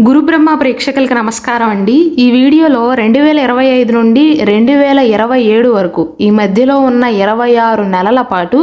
గురు బ్రహ్మ ప్రేక్షకులకు నమస్కారం అండి. ఈ వీడియోలో 2025 నుండి 2027 వరకు ఈ మధ్యలో ఉన్న 26 నెలల పాటు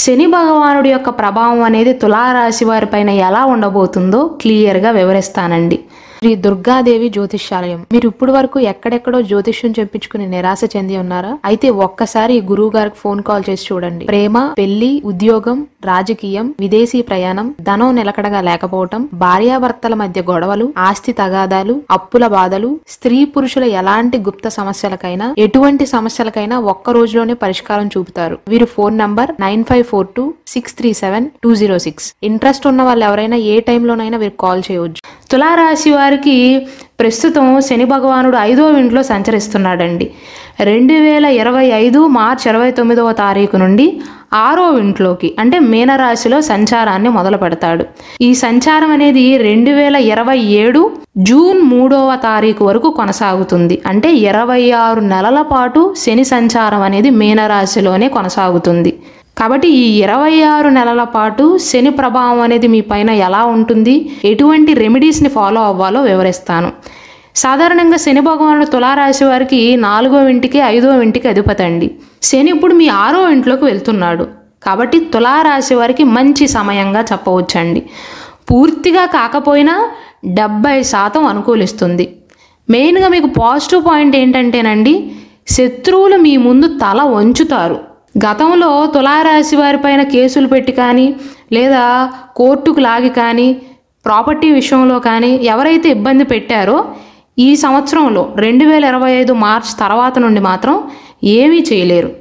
శని భగవానుడి యొక్క ప్రభావం అనేది తులారాశి వారిపైన ఎలా ఉండబోతుందో క్లియర్గా వివరిస్తానండి. శ్రీ దుర్గాదేవి జ్యోతిష్యాలయం. మీరు ఇప్పుడు వరకు ఎక్కడెక్కడో జ్యోతిష్యం చెప్పించుకుని నిరాశ చెంది ఉన్నారా? అయితే ఒక్కసారి గురువు గారికి ఫోన్ కాల్ చేసి చూడండి. ప్రేమ, పెళ్లి, ఉద్యోగం, రాజకీయం, విదేశీ ప్రయాణం, ధనం నిలకడగా లేకపోవటం, భార్యాభర్తల మధ్య గొడవలు, ఆస్తి తగాదాలు, అప్పుల బాధలు, స్త్రీ పురుషుల ఎలాంటి గుప్త సమస్యలకైనా ఎటువంటి సమస్యలకైనా ఒక్క రోజులోనే పరిష్కారం చూపుతారు. వీరు ఫోన్ నంబర్ 9542637206. ఇంట్రెస్ట్ ఉన్న వాళ్ళు ఎవరైనా ఏ టైంలోనైనా వీరికి కాల్ చేయవచ్చు. తులారాశి వారికి ప్రస్తుతం శని భగవానుడు 5వ ఇంట్లో సంచరిస్తున్నాడండి. 2025 మార్చి 29వ తారీఖు నుండి 6వ ఇంట్లోకి అంటే మీనరాశిలో సంచారాన్ని మొదలు పెడతాడు. ఈ సంచారం అనేది 2027 జూన్ 3వ తారీఖు వరకు కొనసాగుతుంది. అంటే 26 నెలల పాటు శని సంచారం అనేది మీనరాశిలోనే కొనసాగుతుంది. కాబట్టి ఈ 26 నెలల పాటు శని ప్రభావం అనేది మీ పైన ఎలా ఉంటుంది, ఎటువంటి రెమెడీస్ని ఫాలో అవ్వాలో వివరిస్తాను. సాధారణంగా శని భగవానుడు తులారాశి వారికి 4వ ఇంటికి 5వ ఇంటికి అధిపతి అండి. శని ఇప్పుడు మీ 6వ ఇంట్లోకి వెళ్తున్నాడు. కాబట్టి తులారాశి వారికి మంచి సమయంగా చెప్పవచ్చండి. పూర్తిగా కాకపోయినా 70% అనుకూలిస్తుంది. మెయిన్గా మీకు పాజిటివ్ పాయింట్ ఏంటంటేనండి, శత్రువులు మీ ముందు తల వంచుతారు. గతంలో తులారాశి వారిపైన కేసులు పెట్టి కానీ లేదా కోర్టుకు లాగి కానీ ప్రాపర్టీ విషయంలో కానీ ఎవరైతే ఇబ్బంది పెట్టారో ఈ సంవత్సరంలో 2025 మార్చ్ తర్వాత నుండి మాత్రం ఏమీ చేయలేరు.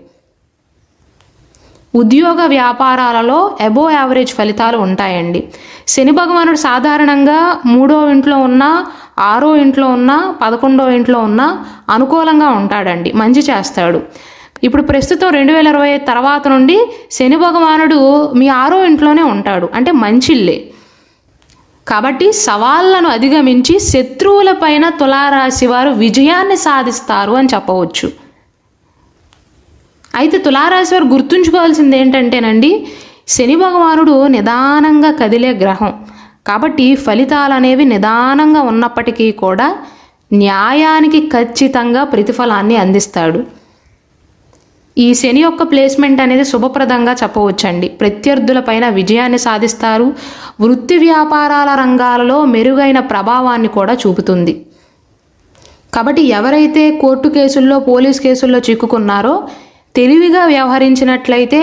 ఉద్యోగ వ్యాపారాలలో అబోవ్ యావరేజ్ ఫలితాలు ఉంటాయండి. శని భగవానుడు సాధారణంగా 3వ ఇంట్లో ఉన్న, 6వ ఇంట్లో ఉన్న, 11వ ఇంట్లో ఉన్న అనుకూలంగా ఉంటాడండి, మంచి చేస్తాడు. ఇప్పుడు ప్రస్తుతం 2025 తర్వాత నుండి శని భగవానుడు మీ 6వ ఇంట్లోనే ఉంటాడు, అంటే మంచిల్లే. కాబట్టి సవాళ్లను అధిగమించి శత్రువుల పైన తులారాశి వారు విజయాన్ని సాధిస్తారు అని చెప్పవచ్చు. అయితే తులారాశి వారు గుర్తుంచుకోవాల్సింది ఏంటంటేనండి, శని భగవానుడు నిదానంగా కదిలే గ్రహం. కాబట్టి ఫలితాలు అనేవి నిదానంగా ఉన్నప్పటికీ కూడా న్యాయానికి ఖచ్చితంగా ప్రతిఫలాన్ని అందిస్తాడు. ఈ శని యొక్క ప్లేస్మెంట్ అనేది శుభప్రదంగా చెప్పవచ్చండి. ప్రత్యర్థులపైన విజయాన్ని సాధిస్తారు. వృత్తి వ్యాపారాల రంగాలలో మెరుగైన ప్రభావాన్ని కూడా చూపుతుంది. కాబట్టి ఎవరైతే కోర్టు కేసుల్లో, పోలీస్ కేసుల్లో చిక్కుకున్నారో తెలివిగా వ్యవహరించినట్లయితే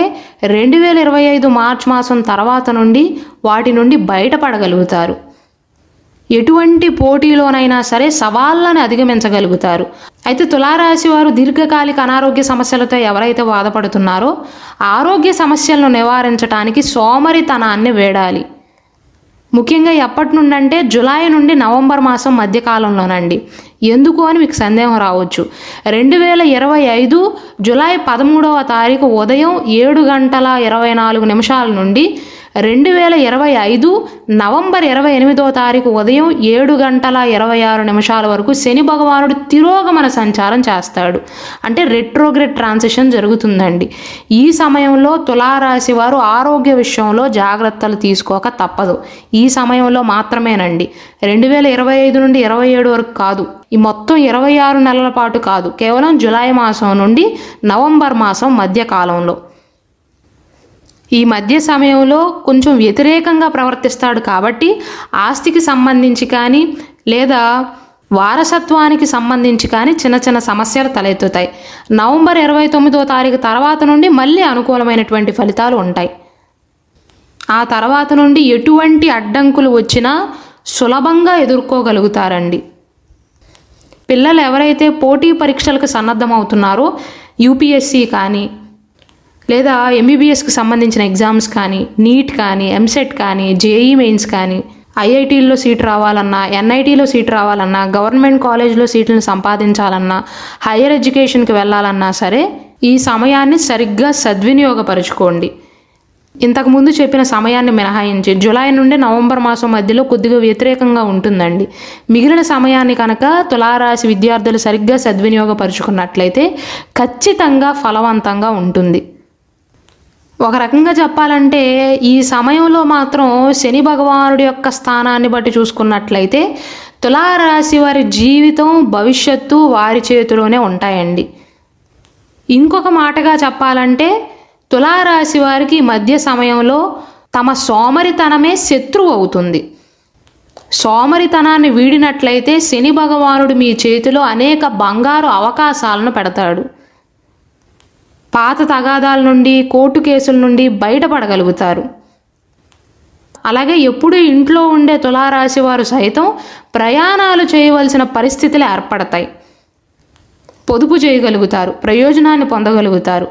2025 మార్చి మాసం తర్వాత నుండి వాటి నుండి బయటపడగలుగుతారు. ఎటువంటి పోటీలోనైనా సరే సవాళ్ళను అధిగమించగలుగుతారు. అయితే తులారాశి వారు దీర్ఘకాలిక అనారోగ్య సమస్యలతో ఎవరైతే బాధపడుతున్నారో ఆరోగ్య సమస్యలను నివారించడానికి సోమరితనాన్ని వేడాలి. ముఖ్యంగా ఎప్పటి నుండి అంటే జూలై నుండి నవంబర్ మాసం మధ్యకాలంలోనండి. ఎందుకు అని మీకు సందేహం రావచ్చు. 2025 జూలై 13వ తారీఖు ఉదయం 7:24 నుండి 2025 నవంబర్ 28వ తారీఖు ఉదయం 7:26 వరకు శని భగవానుడు తిరోగమన సంచారం చేస్తాడు. అంటే రెట్రోగ్రేడ్ ట్రాన్సిషన్ జరుగుతుందండి. ఈ సమయంలో తులారాశి వారు ఆరోగ్య విషయంలో జాగ్రత్తలు తీసుకోక తప్పదు. ఈ సమయంలో మాత్రమేనండి, 2025 నుండి 27 వరకు కాదు, ఈ మొత్తం 26 నెలల పాటు కాదు, కేవలం జూలై మాసం నుండి నవంబర్ మాసం మధ్య కాలంలో. ఈ మధ్య సమయంలో కొంచెం వ్యతిరేకంగా ప్రవర్తిస్తాడు. కాబట్టి ఆస్తికి సంబంధించి కానీ లేదా వారసత్వానికి సంబంధించి కానీ చిన్న చిన్న సమస్యలు తలెత్తుతాయి. నవంబర్ 29వ తారీఖు తర్వాత నుండి మళ్ళీ అనుకూలమైనటువంటి ఫలితాలు ఉంటాయి. ఆ తర్వాత నుండి ఎటువంటి అడ్డంకులు వచ్చినా సులభంగా ఎదుర్కోగలుగుతారండి. పిల్లలు ఎవరైతే పోటీ పరీక్షలకు సన్నద్ధమవుతున్నారో యూపీఎస్సీ కానీ లేదా ఎంబీబీఎస్కి సంబంధించిన ఎగ్జామ్స్ కానీ, నీట్ కానీ, ఎంసెట్ కానీ, జేఈ మెయిన్స్ కానీ, ఐఐటీల్లో సీట్ రావాలన్నా, ఎన్ఐటీలో సీట్ రావాలన్నా, గవర్నమెంట్ కాలేజ్లో సీట్లను సంపాదించాలన్నా, హైయర్ ఎడ్యుకేషన్కి వెళ్ళాలన్నా సరే ఈ సమయాన్ని సరిగ్గా సద్వినియోగపరచుకోండి. ఇంతకుముందు చెప్పిన సమయాన్ని మినహాయించి జూలై నుండి నవంబర్ మాసం మధ్యలో కొద్దిగా వ్యతిరేకంగా ఉంటుందండి. మిగిలిన సమయాన్ని కనుక తులారాశి విద్యార్థులు సరిగ్గా సద్వినియోగపరుచుకున్నట్లయితే ఖచ్చితంగా ఫలవంతంగా ఉంటుంది. ఒక రకంగా చెప్పాలంటే ఈ సమయంలో మాత్రం శని భగవానుడి యొక్క స్థానాన్ని బట్టి చూసుకున్నట్లయితే తులారాశి వారి జీవితం భవిష్యత్తు వారి చేతిలోనే ఉంటాయండి. ఇంకొక మాటగా చెప్పాలంటే తులారాశి వారికి మధ్య సమయంలో తమ సోమరితనమే శత్రువు అవుతుంది. సోమరితనాన్ని వీడినట్లయితే శని భగవానుడు మీ చేతిలో అనేక బంగారు అవకాశాలను పెడతాడు. పాత తగాదాల నుండి కోర్టు కేసుల నుండి బయటపడగలుగుతారు. అలాగే ఎప్పుడూ ఇంట్లో ఉండే తులారాశి వారు సైతం ప్రయాణాలు చేయవలసిన పరిస్థితులు ఏర్పడతాయి. పొదుపు చేయగలుగుతారు, ప్రయోజనాన్ని పొందగలుగుతారు.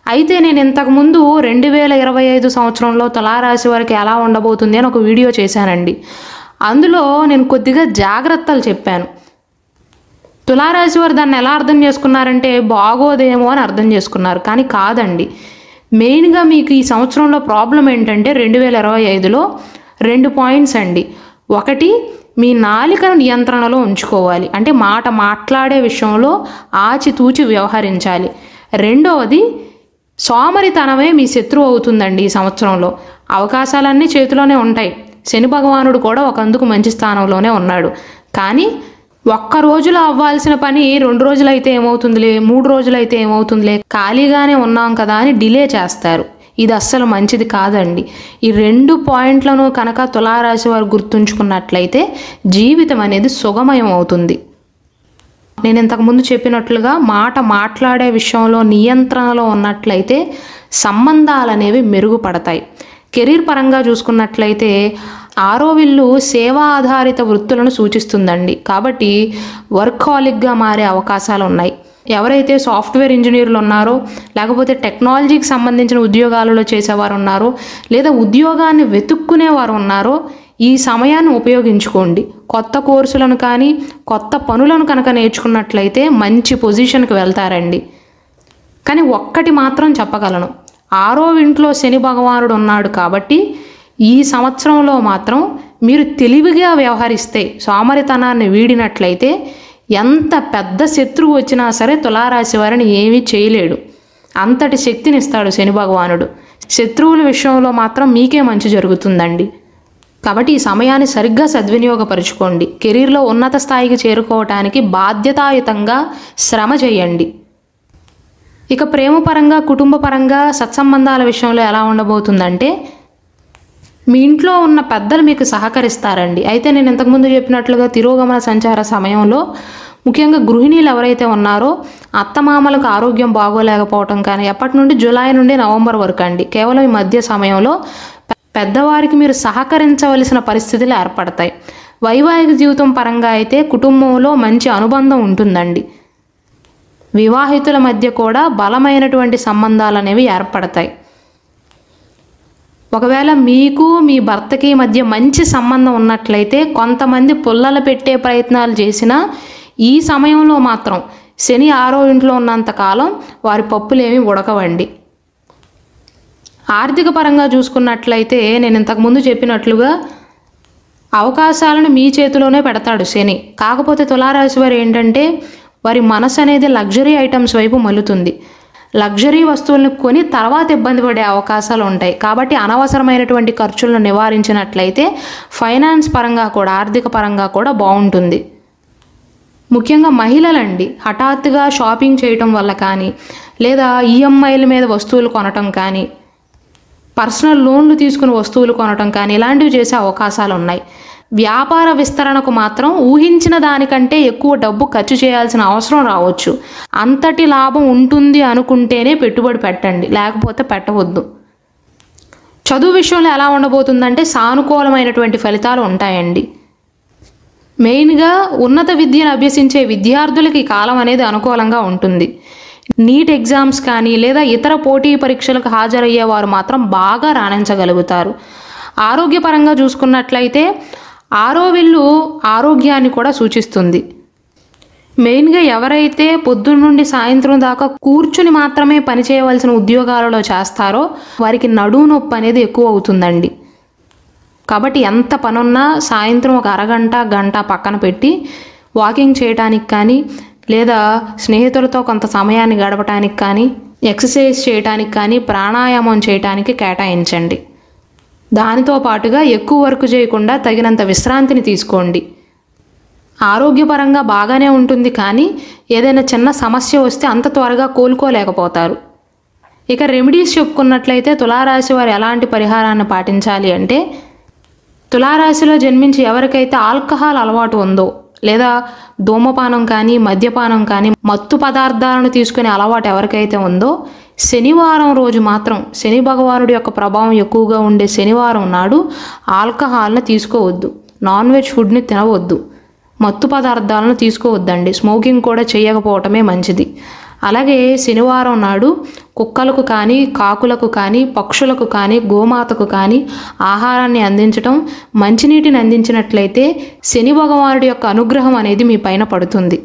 అయితే నేను ఇంతకుముందు 2025 సంవత్సరంలో తులారాశి వారికి ఎలా ఉండబోతుంది అని ఒక వీడియో చేశానండి. అందులో నేను కొద్దిగా జాగ్రత్తలు చెప్పాను. తులారాశి వారు దాన్ని ఎలా అర్థం చేసుకున్నారంటే బాగోదేమో అని అర్థం చేసుకున్నారు. కానీ కాదండి. మెయిన్గా మీకు ఈ సంవత్సరంలో ప్రాబ్లం ఏంటంటే 2025లో 2 పాయింట్స్ అండి. ఒకటి, మీ నాలికను నియంత్రణలో ఉంచుకోవాలి. అంటే మాట మాట్లాడే విషయంలో ఆచితూచి వ్యవహరించాలి. రెండవది, సోమరితనమే మీ శత్రువు అవుతుందండి ఈ సంవత్సరంలో. అవకాశాలన్నీ చేతిలోనే ఉంటాయి. శని భగవానుడు కూడా ఒకందుకు మంచి స్థానంలోనే ఉన్నాడు. కానీ ఒక్క రోజులో అవ్వాల్సిన పని 2 రోజులైతే ఏమవుతుందిలే, 3 రోజులైతే ఏమవుతుందిలే, ఖాళీగానే ఉన్నాం కదా అని డిలే చేస్తారు. ఇది అస్సలు మంచిది కాదండి. ఈ 2 పాయింట్లను కనుక తులారాశి వారు గుర్తుంచుకున్నట్లయితే జీవితం అనేది సుగమయం అవుతుంది. నేను ఇంతకుముందు చెప్పినట్లుగా మాట మాట్లాడే విషయంలో నియంత్రణలో ఉన్నట్లయితే సంబంధాలు అనేవి మెరుగుపడతాయి. కెరీర్ పరంగా చూసుకున్నట్లయితే 6వ ఇల్లు సేవా ఆధారిత వృత్తులను సూచిస్తుందండి. కాబట్టి వర్కాలిక్గా మారే అవకాశాలు ఉన్నాయి. ఎవరైతే సాఫ్ట్వేర్ ఇంజనీర్లు ఉన్నారో, లేకపోతే టెక్నాలజీకి సంబంధించిన ఉద్యోగాలలో చేసేవారు ఉన్నారో, లేదా ఉద్యోగాన్ని వెతుక్కునేవారు ఉన్నారో ఈ సమయాన్ని ఉపయోగించుకోండి. కొత్త కోర్సులను కానీ కొత్త పనులను కనుక నేర్చుకున్నట్లయితే మంచి పొజిషన్కి వెళ్తారండి. కానీ ఒక్కటి మాత్రం చెప్పగలను, 6వ ఇంట్లో శని భగవానుడు ఉన్నాడు కాబట్టి ఈ సంవత్సరంలో మాత్రం మీరు తెలివిగా వ్యవహరిస్తే, సోమరితనాన్ని వీడినట్లయితే ఎంత పెద్ద శత్రువు వచ్చినా సరే తులారాశి వారిని ఏమీ చేయలేడు. అంతటి శక్తిని ఇస్తాడు శని భగవానుడు. శత్రువుల విషయంలో మాత్రం మీకే మంచి జరుగుతుందండి. కాబట్టి ఈ సమయాన్ని సరిగ్గా సద్వినియోగపరుచుకోండి. కెరీర్లో ఉన్నత స్థాయికి చేరుకోవటానికి బాధ్యతాయుతంగా శ్రమ చేయండి. ఇక ప్రేమ పరంగా, కుటుంబ పరంగా, సత్సంబంధాల విషయంలో ఎలా ఉండబోతుందంటే మీ ఇంట్లో ఉన్న పెద్దలు మీకు సహకరిస్తారండి. అయితే నేను ఇంతకుముందు చెప్పినట్లుగా తిరోగమన సంచార సమయంలో ముఖ్యంగా గృహిణీలు ఎవరైతే ఉన్నారో అత్తమామలకు ఆరోగ్యం బాగోలేకపోవటం కానీ, ఎప్పటి నుండి జూలై నుండి నవంబర్ వరకు అండి, కేవలం ఈ మధ్య సమయంలో పెద్దవారికి మీరు సహకరించవలసిన పరిస్థితులు ఏర్పడతాయి. వైవాహిక జీవితం పరంగా అయితే కుటుంబంలో మంచి అనుబంధం ఉంటుందండి. వివాహితుల మధ్య కూడా బలమైనటువంటి సంబంధాలు అనేవి ఏర్పడతాయి. ఒకవేళ మీకు మీ భర్తకి మధ్య మంచి సంబంధం ఉన్నట్లయితే కొంతమంది పుల్లలు పెట్టే ప్రయత్నాలు చేసినా ఈ సమయంలో మాత్రం శని 6వ ఇంట్లో ఉన్నంతకాలం వారి పప్పులేమి ఉడకవండి. ఆర్థిక పరంగా చూసుకున్నట్లయితే నేను ఇంతకుముందు చెప్పినట్లుగా అవకాశాలను మీ చేతిలోనే పెడతాడు శని. కాకపోతే తులారాశి వారు ఏంటంటే వారి మనసు అనేది లగ్జరీ ఐటమ్స్ వైపు మలుతుంది. లగ్జరీ వస్తువులను కొని తర్వాత ఇబ్బంది పడే అవకాశాలు ఉంటాయి. కాబట్టి అనవసరమైనటువంటి ఖర్చులను నివారించినట్లయితే ఫైనాన్స్ పరంగా కూడా, ఆర్థిక పరంగా కూడా బాగుంటుంది. ముఖ్యంగా మహిళలండి, హఠాత్తుగా షాపింగ్ చేయటం వల్ల కానీ, లేదా ఈఎంఐల మీద వస్తువులు కొనటం కానీ, పర్సనల్ లోన్లు తీసుకుని వస్తువులు కొనటం కానీ ఇలాంటివి చేసే అవకాశాలు ఉన్నాయి. వ్యాపార విస్తరణకు మాత్రం ఊహించిన దానికంటే ఎక్కువ డబ్బు ఖర్చు చేయాల్సిన అవసరం రావచ్చు. అంతటి లాభం ఉంటుంది అనుకుంటేనే పెట్టుబడి పెట్టండి, లేకపోతే పెట్టవద్దు. చదువు విషయంలో ఎలా ఉండబోతుందంటే సానుకూలమైనటువంటి ఫలితాలు ఉంటాయండి. మెయిన్గా ఉన్నత విద్యను అభ్యసించే విద్యార్థులకి ఈ కాలం అనేది అనుకూలంగా ఉంటుంది. నీట్ ఎగ్జామ్స్ కానీ లేదా ఇతర పోటీ పరీక్షలకు హాజరయ్యే వారు మాత్రం బాగా రాణించగలుగుతారు. ఆరోగ్యపరంగా చూసుకున్నట్లయితే 6వ ఇల్లు ఆరోగ్యాన్ని కూడా సూచిస్తుంది. మెయిన్గా ఎవరైతే పొద్దున్న నుండి సాయంత్రం దాకా కూర్చుని మాత్రమే పనిచేయవలసిన ఉద్యోగాలలో చేస్తారో వారికి నడుము నొప్పి అనేది ఎక్కువ అవుతుందండి. కాబట్టి ఎంత పనున్నా సాయంత్రం ఒక అరగంట గంట పక్కన పెట్టి వాకింగ్ చేయడానికి కానీ లేదా స్నేహితులతో కొంత సమయాన్ని గడపడానికి కానీ ఎక్సర్సైజ్ చేయడానికి కానీ ప్రాణాయామం చేయడానికి కేటాయించండి. దానితో పాటుగా ఎక్కువ వర్క్ చేయకుండా తగినంత విశ్రాంతిని తీసుకోండి. ఆరోగ్యపరంగా బాగానే ఉంటుంది, కానీ ఏదైనా చిన్న సమస్య వస్తే అంత త్వరగా కోలుకోలేకపోతారు. ఇక రెమెడీస్ చెప్పుకున్నట్లయితే తులారాశి వారు ఎలాంటి పరిహారాన్ని పాటించాలి అంటే, తులారాశిలో జన్మించి ఎవరికైతే ఆల్కహాల్ అలవాటు ఉందో, లేదా ధూమపానం కానీ మద్యపానం కానీ మత్తు పదార్థాలను తీసుకునే అలవాటు ఎవరికైతే ఉందో, శనివారం రోజు మాత్రం శని భగవానుడి యొక్క ప్రభావం ఎక్కువగా ఉండే శనివారం నాడు ఆల్కహాల్ని తీసుకోవద్దు, నాన్ వెజ్ ఫుడ్ని తినవద్దు, మత్తు పదార్థాలను తీసుకోవద్దండి. స్మోకింగ్ కూడా చేయకపోవటమే మంచిది. అలాగే శనివారం నాడు కుక్కలకు కానీ కాకులకు కానీ పక్షులకు కానీ గోమాతకు కానీ ఆహారాన్ని అందించటం, మంచినీటిని అందించినట్లయితే శని భగవానుడి యొక్క అనుగ్రహం అనేది మీ పైన పడుతుంది.